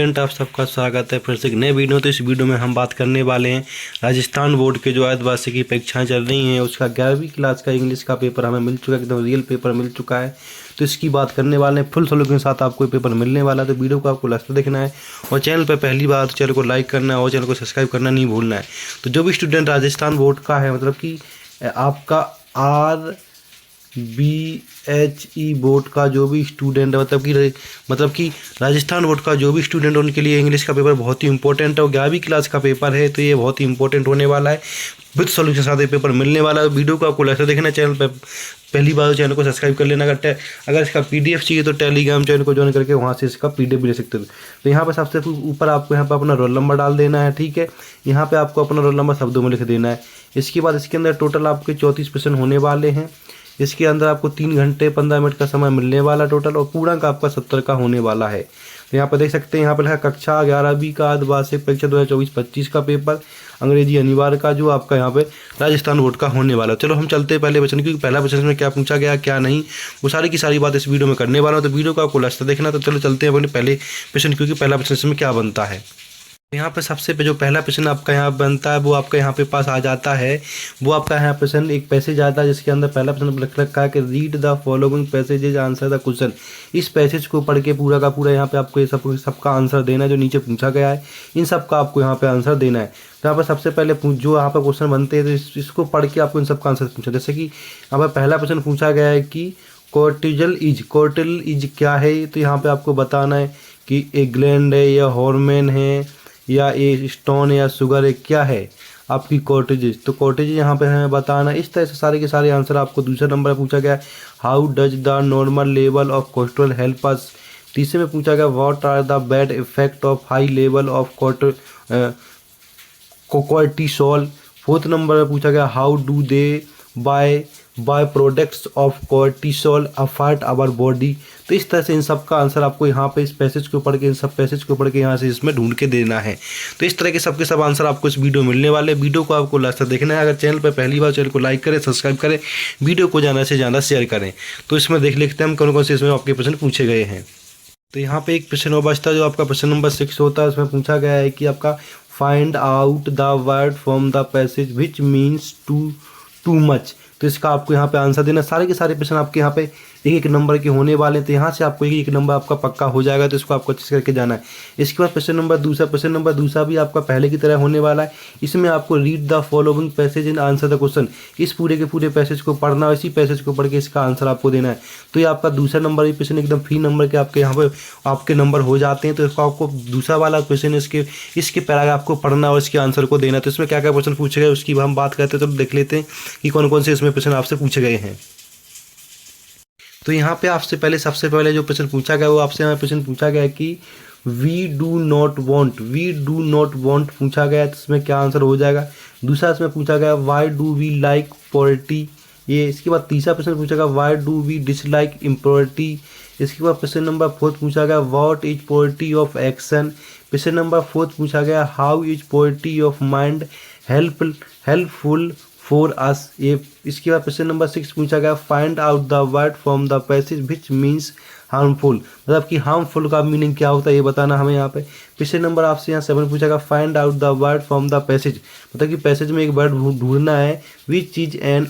आप सबका स्वागत है फिर से एक नए वीडियो। तो इस वीडियो में हम बात करने वाले हैं राजस्थान बोर्ड के जो अर्धवार्षिक की परीक्षाएं चल रही हैं उसका 11वीं क्लास का इंग्लिश का पेपर हमें मिल चुका है, एकदम रियल पेपर मिल चुका है। तो इसकी बात करने वाले हैं, फुल सोल्यूशन के साथ आपको ये पेपर मिलने वाला है। तो वीडियो को आपको लास्ट तक देखना है और चैनल पर पहली बार तो चैनल को लाइक करना है और चैनल को सब्सक्राइब करना नहीं भूलना है। तो जो भी स्टूडेंट राजस्थान बोर्ड का है, मतलब कि आपका RBHE बोर्ड का जो भी स्टूडेंट है, मतलब कि राजस्थान बोर्ड का जो भी स्टूडेंट है उनके लिए इंग्लिश का पेपर बहुत ही इंपॉर्टेंट है और 11वीं क्लास का पेपर है। तो ये बहुत ही इंपॉर्टेंट होने वाला है, विद सॉल्यूशन के साथ ये पेपर मिलने वाला है। वीडियो को आपको लास्ट तक देखना, चैनल पर पहली बार चैनल को सब्सक्राइब कर लेना। अगर इसका PDF चाहिए तो टेलीग्राम चैनल को ज्वाइन करके वहाँ से इसका PDF भी ले सकते हो। तो यहाँ पर सबसे ऊपर आपको यहाँ पर अपना रोल नंबर डाल देना है, ठीक है। यहाँ पे आपको अपना रोल नंबर शब्दों में लिख देना है। इसके बाद इसके अंदर टोटल आपके 34 क्वेश्चन होने वाले हैं। इसके अंदर आपको 3 घंटे 15 मिनट का समय मिलने वाला टोटल, और पूर्णांक आपका 70 का होने वाला है। तो यहाँ पर देख सकते हैं, यहाँ पर लिखा कक्षा 11वीं का अर्धवार्षिक परीक्षा 2024-25 का पेपर अंग्रेजी अनिवार्य का जो आपका यहाँ पे राजस्थान बोर्ड का होने वाला। चलो हम चलते हैं पहले क्वेश्चन, क्योंकि पहला क्वेश्चन में क्या पूछा गया क्या नहीं वो सारी की सारी बात इस वीडियो में करने वाला हूँ। तो वीडियो को आपको लास्ट तक देखना। तो चलो चलते हैं पहले क्वेश्चन, क्योंकि पहला क्वेश्चन में क्या बनता है। यहाँ पे सबसे जो पहला प्रश्न आपका यहाँ बनता है वो आपका यहाँ पे पास आ जाता है। वो आपका यहाँ प्रश्न एक पैसेज आता है जिसके अंदर पहला प्रश्न लिख रखा है कि read the following passages answer the question. इस पैसेज को पढ़ के पूरा का पूरा यहाँ पे आपको ये सबका आंसर देना है जो नीचे पूछा गया है। इन सब का आपको यहाँ पे आंसर देना है। तो यहाँ पर सबसे पहले जो यहाँ पर क्वेश्चन बनते हैं तो इसको पढ़ के आपको इन सबका आंसर पूछा। जैसे कि यहाँ पर पहला प्रश्न पूछा गया है कि कोर्टिजल इज क्या है। तो यहाँ पे आपको बताना है कि ए ग्लैंड है या हार्मोन है या ए स्टोन या शुगर है, क्या है आपकी कॉर्टेजेस। तो कॉर्टेजेस यहाँ पे हमें बताना। इस तरह से सारे के सारे आंसर आपको दूसरे नंबर पर पूछा गया है। How does the normal level of cholesterol help us. तीसरे में पूछा गया what are the bad effect of high level of cortisol. Fourth number पर पूछा गया how do they by products of cortisol affect our body. तो इस तरह से इन सब का आंसर आपको यहाँ पे इस पैसेज को पढ़ के इन सब पैसेज को पढ़ के यहाँ से इसमें ढूंढ के देना है। तो इस तरह के सबके सब आंसर आपको इस वीडियो मिलने वाले। वीडियो को आपको लास्ट तक देखना है। अगर चैनल पर पहली बार चैनल को लाइक करें, सब्सक्राइब करें, वीडियो को ज़्यादा से ज़्यादा शेयर करें। तो इसमें देख लेते हैं हम कौन कौन से इसमें आपके प्रश्न पूछे गए हैं। तो यहाँ पे एक प्रश्न और बचता है जो आपका प्रश्न नंबर 6 होता है। उसमें पूछा गया है कि आपका find out the word from the passage which means too much. तो इसका आपको यहाँ पे आंसर देना। सारे के सारे प्रश्न आपके यहाँ पे एक एक नंबर के होने वाले हैं। तो यहाँ से आपको एक नंबर आपका पक्का हो जाएगा। तो इसको आपको अच्छे से करके जाना है। इसके बाद प्रश्न नंबर दूसरा भी आपका पहले की तरह होने वाला है। इसमें आपको read the following passage and answer the question. इस पूरे के पूरे पैसेज को पढ़ना और इसी पैसेज को पढ़ के इसका आंसर आपको देना है। तो ये आपका दूसरा नंबर ये प्रश्न एकदम फ्री नंबर के आपके यहाँ पर आपके नंबर हो जाते हैं। तो इसको आपको दूसरा वाला क्वेश्चन इसके पैराग्राफ को पढ़ना और इसके आंसर को देना। तो इसमें क्या क्या क्वेश्चन पूछे गए उसकी हम बात करते हैं। तो देख लेते हैं कि कौन कौन से इसमें प्रश्न आपसे पूछे गए हैं। तो यहाँ पे आपसे सबसे पहले जो प्रश्न पूछा गया वो आपसे यहाँ प्रश्न पूछा गया है कि वी डू नॉट वॉन्ट पूछा गया है। तो इसमें क्या आंसर हो जाएगा। दूसरा इसमें पूछा गया why do we like poverty. ये इसके बाद तीसरा प्रश्न पूछा गया why do we dislike impurity. इसके बाद प्रश्न नंबर 4 पूछा गया what is poverty of action. प्रश्न नंबर 4 पूछा गया how is poverty of mind helpful for us. ये इसके बाद प्रश्न नंबर 6 पूछा गया find out the word from the passage which means harmful. मतलब कि हार्मफुल का मीनिंग क्या होता है ये बताना हमें यहाँ पे। प्रश्न नंबर आपसे यहाँ 7 पूछा गया find out the word from the passage. मतलब कि पैसेज में एक वर्ड ढूंढना है विच चीज N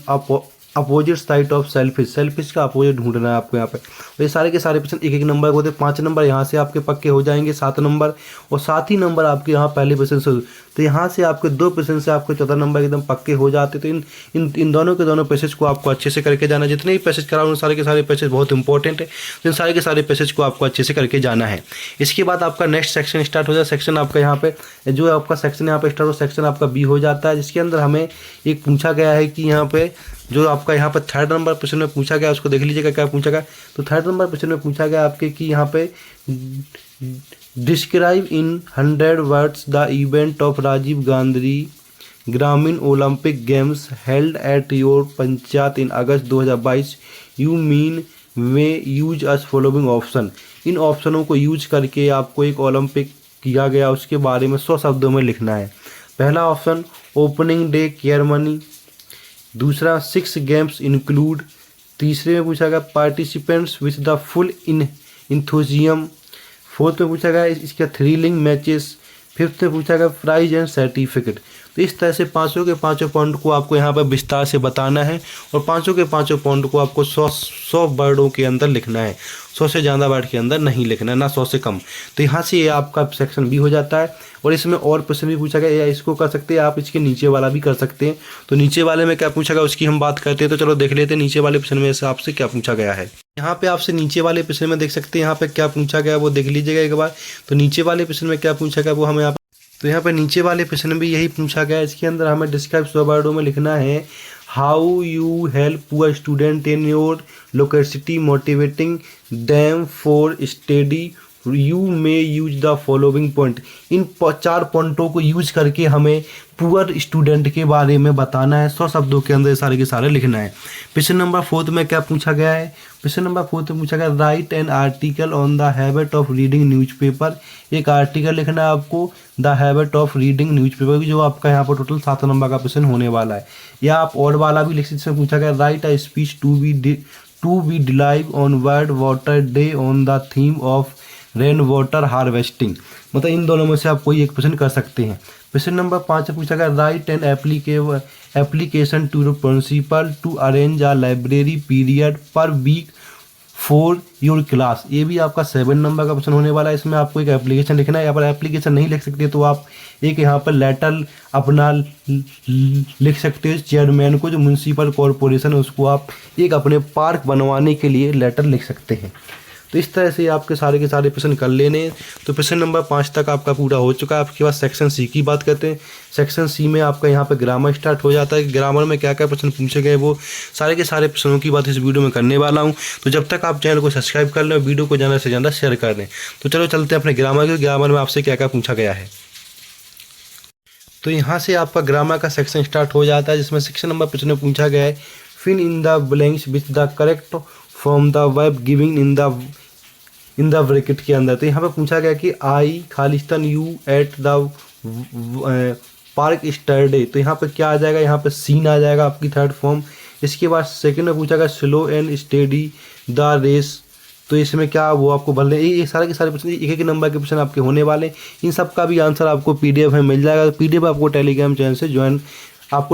opposite side of selfish का अपोजिट ढूंढना है आपको यहाँ पे। तो ये सारे के सारे प्रश्न एक एक नंबर होते हैं। 5 नंबर यहाँ से आपके पक्के हो जाएंगे, 7 नंबर और 7 ही नंबर आपके यहाँ पहले प्रश्न से। तो यहाँ से आपके 2 प्रश्न से आपके 14 नंबर एकदम पक्के हो जाते। तो इन दोनों के दोनों पैसेज को आपको अच्छे से करके जाना। जितने भी पैसेज कराओ उन सारे के सारे पैसेज बहुत इंपॉर्टेंट है। तो इन सारे के सारे पैसेज को आपको अच्छे से करके जाना है। इसके बाद आपका नेक्स्ट सेक्शन स्टार्ट हो जाए। सेक्शन आपका यहाँ पे जो आपका सेक्शन यहाँ पे स्टार्ट हो सेक्शन आपका बी हो जाता है, जिसके अंदर हमें एक पूछा गया है कि यहाँ पे जो आपका यहाँ पर 3rd नंबर प्रश्न में पूछा गया उसको देख लीजिएगा क्या पूछा गया। तो 3rd नंबर प्रश्न में पूछा गया आपके कि यहाँ पे describe in 100 words the event of Rajiv Gandhi Gramin Olympic games held at your panchayat in August 2022। You mean में यूज अस फॉलोइंग ऑप्शन। इन ऑप्शनों को यूज करके आपको एक ओलंपिक किया गया उसके बारे में 100 शब्दों में लिखना है। पहला ऑप्शन ओपनिंग डे सेरेमनी। दूसरा 6 गेम्स इंक्लूड। तीसरे में पूछा गया participants with the full enthusiasm fourth में पूछा गया है इसका थ्रिलिंग मैचेस, फिफ्थ में पूछा गया प्राइज एंड सर्टिफिकेट। तो इस तरह से पाँचों के पाँचों पॉइंट को आपको यहाँ पर विस्तार से बताना है और पाँचों के पाँचों पॉइंट को आपको 100 वर्डों के अंदर लिखना है, 100 से ज़्यादा वर्ड के अंदर नहीं लिखना है, ना 100 से कम। तो यहाँ से ये आपका सेक्शन बी हो जाता है। और इसमें और प्रश्न भी पूछा गया, या इसको कर सकते हैं आप, इसके नीचे वाला भी कर सकते हैं। तो नीचे वाले में क्या पूछा गया उसकी हम बात करते हैं। तो चलो देख लेते हैं नीचे वाले प्रश्न में से आपसे क्या पूछा गया है। यहाँ पे आपसे नीचे वाले प्रश्न में देख सकते हैं यहाँ पे क्या पूछा गया वो देख लीजिएगा एक बार। तो नीचे वाले प्रश्न में क्या पूछा गया वो हमें यहाँ तो यहाँ पे नीचे वाले प्रश्न में भी यही पूछा गया है। इसके अंदर हमें डिस्क्राइब 100 वर्डों में लिखना है how you help poor student in your locality motivating them for study, you may use the following point. इन 4 पॉइंटों को यूज करके हमें पुअर स्टूडेंट के बारे में बताना है, 100 शब्दों के अंदर सारे के सारे लिखना है। क्वेश्चन नंबर 4 में क्या पूछा गया है, क्वेश्चन नंबर 4 में पूछा गया write an article on the habit of reading newspaper. एक आर्टिकल लिखना है आपको the habit of reading newspaper, जो आपका यहाँ पर टोटल 7 नंबर का क्वेश्चन होने वाला है। या आप और वाला भी लिख सकते, इसमें पूछा गया write a speech to be delivered on world water day on the theme of rain water harvesting. मतलब इन दोनों में से आप कोई एक क्वेश्चन कर सकते हैं। क्वेश्चन नंबर 5 से पूछा गया write an application to principal to arrange a library period per week for your class. ये भी आपका 7 नंबर का क्वेश्चन होने वाला है। इसमें आपको एक एप्लीकेशन लिखना है। यहाँ पर एप्लीकेशन नहीं लिख सकते तो आप एक यहाँ पर लेटर अपना लिख सकते हो चेयरमैन को, जो म्यूनसिपल कॉरपोरेशन है उसको आप एक अपने पार्क बनवाने के लिए लेटर लिख सकते हैं। तो इस तरह से आपके सारे के सारे प्रश्न कर लेने। तो प्रश्न नंबर 5 तक आपका पूरा हो चुका है। आपके पास सेक्शन सी की बात करते हैं। सेक्शन सी में आपका यहाँ पे ग्रामर स्टार्ट हो जाता है। ग्रामर में क्या क्या प्रश्न पूछे गए वो सारे के सारे प्रश्नों की बात इस वीडियो में करने वाला हूँ। तो जब तक आप चैनल को सब्सक्राइब कर लें और वीडियो को ज़्यादा से ज़्यादा शेयर कर दें। तो चलो चलते हैं अपने ग्रामर के। ग्रामर में आपसे क्या क्या पूछा गया है। तो यहाँ से आपका ग्रामर का सेक्शन स्टार्ट हो जाता है, जिसमें सेक्शन नंबर प्रश्न में पूछा गया है fill in the blanks with the correct from the verb giving in the bracket के अंदर। तो यहाँ पे पूछा गया कि आई खालिस्तान you at the park yesterday. तो यहाँ पे क्या आ जाएगा, यहाँ पे सीन आ जाएगा आपकी थर्ड फॉर्म। इसके बाद सेकंड में पूछा गया slow and steady the race. तो इसमें क्या वो आपको भर लें। ये सारे के सारे प्रश्न एक एक नंबर के प्रश्न आपके होने वाले हैं। इन सब का भी आंसर आपको PDF में मिल जाएगा। PDF आपको टेलीग्राम चैनल से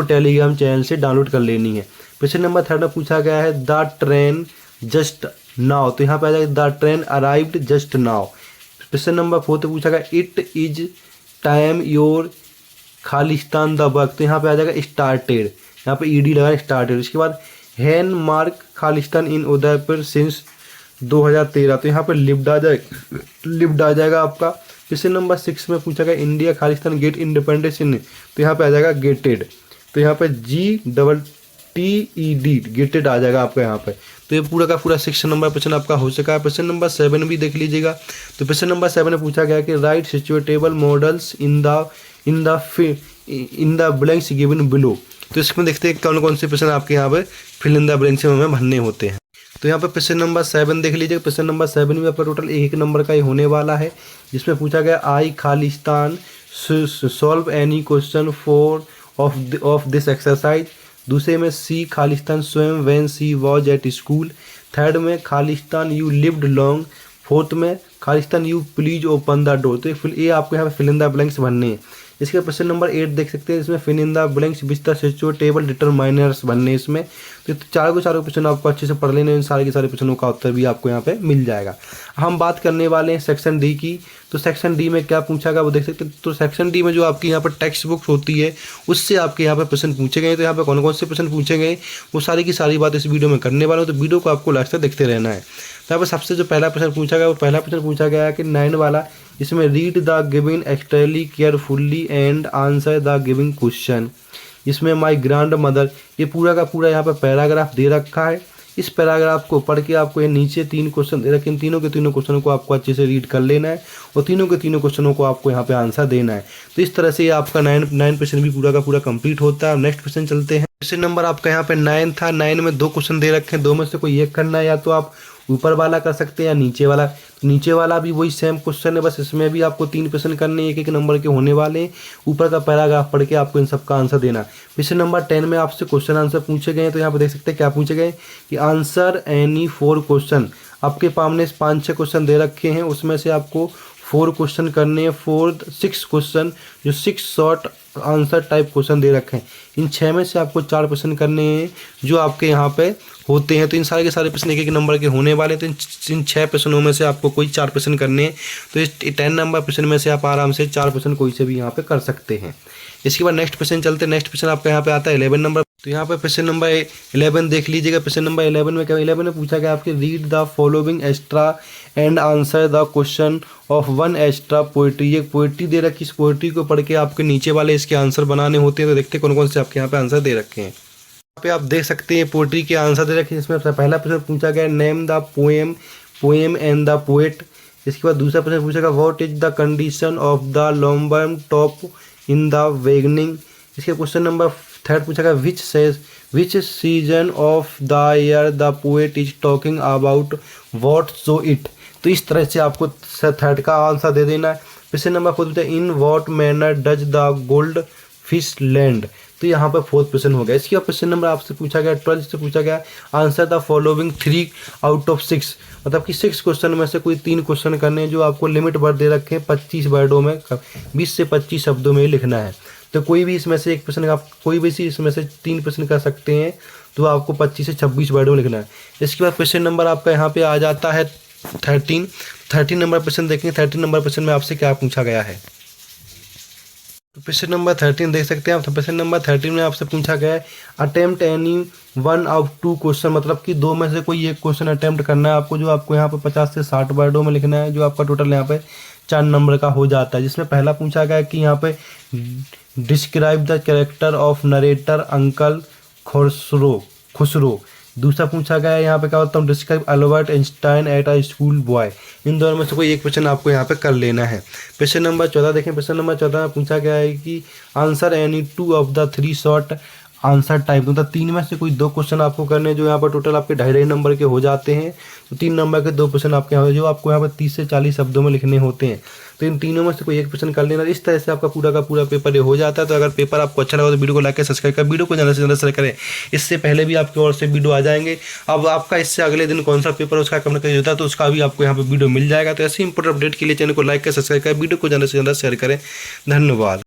टेलीग्राम चैनल से डाउनलोड कर लेनी है। क्वेश्चन नंबर 3 में पूछा गया है द ट्रेन जस्ट नाउ। तो यहाँ पे आ जाएगा the train arrived just now. Question number 4 में पूछा गया it is time your Khalistan the work. तो यहाँ पे आ जाएगा स्टार्टेड, यहाँ पे ED लगा स्टार्टेड। उसके बाद हैन मार्क खालिस्तान इन उदयपुर सिंस 2013। तो यहाँ पे लिव्ड आ जाएगा आपका। क्वेश्चन नंबर 6 में पूछा गया India Khalistan get independence in. तो यहाँ पे आ जाएगा गेटेड। तो यहाँ पे GTTED गेटेड आ जाएगा आपका यहाँ पे। तो ये पूरा का पूरा 6 नंबर क्वेश्चन आपका हो सका है। क्वेश्चन नंबर 7 भी देख लीजिएगा। तो क्वेश्चन नंबर 7 में पूछा गया कि write suitable modals in the blanks given below. तो इसमें देखते हैं कौन कौन से प्रश्न आपके यहाँ पे फिल इन द ब्लैंक्स में हमें भरने होते हैं। तो यहाँ पे क्वेश्चन नंबर 7 देख लीजिए। क्वेश्चन नंबर 7 में आपका टोटल एक नंबर का ही होने वाला है, जिसमें पूछा गया आई खालिस्तान solve any question of this exercise. दूसरे में सी खालिस्तान swim when she was at school. Third में खालिस्तान यू लिव्ड लॉन्ग। फोर्थ में खालिस्तान you please open the door. तो ये आपको यहाँ पे फिल इन द ब्लैंक्स भरने हैं। इसके क्वेश्चन नंबर 8 देख सकते हैं। इसमें fill in the blanks with the suitable determiners बनने इसमें। तो चारों क्वेश्चन आपको अच्छे से पढ़ लेने, इन सारे के सारे प्रश्नों का उत्तर भी आपको यहाँ पे मिल जाएगा। हम बात करने वाले हैं सेक्शन डी की। तो सेक्शन डी में क्या पूछा गया वो देख सकते हैं। तो सेक्शन डी में जो आपकी यहाँ पर टेक्स्ट बुक होती है उससे आपके यहाँ पे प्रश्न पूछे गए। तो यहाँ पे कौन कौन से प्रश्न पूछे गए वो सारी की सारी बात इस वीडियो में करने वाला हूँ। तो वीडियो को आपको लास्ट तक देखते रहना है। तो यहाँ पर सबसे जो पहला प्रश्न पूछा गया वो पहला प्रश्न पूछा गया है कि 9 वाला, इसमें read the giving extract carefully and answer the giving question. इसमें माई ग्रैंड मदर, ये पूरा का पूरा यहाँ पर पैराग्राफ दे रखा है। इस पैराग्राफ को पढ़ के आपको ये नीचे 3 क्वेश्चन दे रखे हैं। तीनों के तीनों क्वेश्चनों को आपको अच्छे से रीड कर लेना है और तीनों के तीनों क्वेश्चनों को आपको यहाँ पे आंसर देना है। तो इस तरह से ये आपका 9 क्वेश्चन भी पूरा का पूरा कंप्लीट होता है। नेक्स्ट क्वेश्चन चलते हैं। क्वेश्चन नंबर आपका यहाँ पे 9 था। 9 में 2 क्वेश्चन दे रखे हैं, 2 में से कोई एक करना है, या तो आप ऊपर वाला कर सकते हैं या नीचे वाला। नीचे वाला भी वही सेम क्वेश्चन है, बस इसमें भी आपको 3 प्रश्न करने, एक नंबर के होने वाले हैं। ऊपर का पैराग्राफ पढ़ के आपको इन सब का आंसर देना। क्वेश्चन नंबर 10 में आपसे क्वेश्चन आंसर पूछे गए हैं। तो यहाँ पर देख सकते हैं क्या पूछे गए कि आंसर एनी 4 क्वेश्चन आपके सामने 5-6 क्वेश्चन दे रखे हैं, उसमें से आपको 4 क्वेश्चन करने हैं, 6 क्वेश्चन जो 6 शॉर्ट आंसर टाइप क्वेश्चन दे रखे हैं। इन 6 में से आपको 4 प्रश्न करने हैं जो आपके यहाँ पे होते हैं। तो इन सारे के सारे प्रश्न 1-1 नंबर के होने वाले। तो इन 6 प्रश्नों में से आपको कोई 4 प्रश्न करने हैं। तो इस 10 नंबर प्रश्न में से आप आराम से 4 प्रश्न कोई से भी यहाँ पे कर सकते हैं। इसके बाद नेक्स्ट प्रश्न चलते हैं। नेक्स्ट प्रश्न आपका यहाँ पे आता है 11 नंबर। तो यहाँ पे प्रश्न नंबर 11 देख लीजिएगा। प्रश्न नंबर 11 में क्या 11 में पूछा गया आपके read the following extra and answer the question of one extra poetry. ये पोइट्री दे रखी, इस पोइट्री को पढ़ के आपके नीचे वाले इसके आंसर बनाने होते हैं। तो देखते हैं कौन कौन से आपके यहाँ पे आंसर दे रखे हैं। यहाँ पे आप देख सकते हैं पोइट्री के आंसर दे रखे हैं। इसमें पहला प्रश्न पूछा गया name the poem and the poet. इसके बाद दूसरा प्रश्न पूछा गया what is the condition of the lumber room top in the beginning. इसके क्वेश्चन नंबर 3 पूछा गया which season of the year the poet is talking about what so it. तो इस तरह से आपको 3 का आंसर दे देना है। प्रश्न नंबर 4 पूछा in what manner does the gold fish land. तो यहाँ पर 4th प्रश्न हो गया। इसके बाद प्रश्न नंबर आपसे पूछा गया 12 से पूछा गया answer the following 3 out of 6। मतलब कि 6 क्वेश्चन में से कोई 3 क्वेश्चन करने हैं जो आपको लिमिट वर्ड दे रखे हैं 25 वर्डों में, 20 से 25 शब्दों में लिखना है। तो कोई भी इसमें से एक प्रश्न आप कोई भी इसमें से 3 प्रश्न कर सकते हैं। तो आपको 25 से 26 वर्डों में लिखना है। इसके बाद प्रश्न नंबर आपका यहाँ पे आ जाता है 13 नंबर प्रश्न देखेंगे। 13 नंबर प्रश्न में आपसे क्या पूछा गया है। तो प्रश्न नंबर 13 देख सकते हैं आप। प्रश्न नंबर 13 में आपसे पूछा गया है attempt any one of 2 question. मतलब कि 2 में से कोई एक क्वेश्चन अटेम्प्ट करना है आपको, जो आपको यहाँ पे 50 से 60 वर्डों में लिखना है, जो आपका टोटल यहाँ पे 4 नंबर का हो जाता है। जिसमें पहला पूछा गया कि यहाँ पे describe the character of narrator uncle Khusro. दूसरा पूछा गया है यहाँ पे क्या होता है describe Albert Einstein at a school boy. इन दोनों में से कोई एक क्वेश्चन आपको यहाँ पे कर लेना है। प्रश्न नंबर 14 देखें। प्रश्न नंबर 14 में पूछा गया है कि answer any 2 of the 3 short answer type. मतलब 3 में से कोई 2 क्वेश्चन आपको करने जो यहाँ पर टोटल आपके 2.5 नंबर के हो जाते हैं। तो 3 नंबर के 2 प्रश्न आपके यहाँ जो आपको यहाँ पर 30 से 40 शब्दों में लिखने होते हैं। तो इन तीनों में से कोई एक प्रश्न कर लेना। इस तरह से आपका पूरा का पूरा पेपर ये हो जाता है। तो अगर पेपर आपको अच्छा लगा तो वीडियो को लाइक करें, सब्सक्राइब करें, वीडियो को ज़्यादा से ज़्यादा शेयर करें। इससे पहले भी आपकी ओर से वीडियो आ जाएंगे। अब आपका इससे अगले दिन कौन सा पेपर उसका कमेंट कर होता है तो उसका भी आपको यहाँ पर वीडियो मिल जाएगा। तो ऐसे इंपोर्टेंट अपडेट के लिए चैनल को लाइक करें, सब्सक्राइब करें, वीडियो को ज़्यादा से ज़्यादा शेयर करें। धन्यवाद।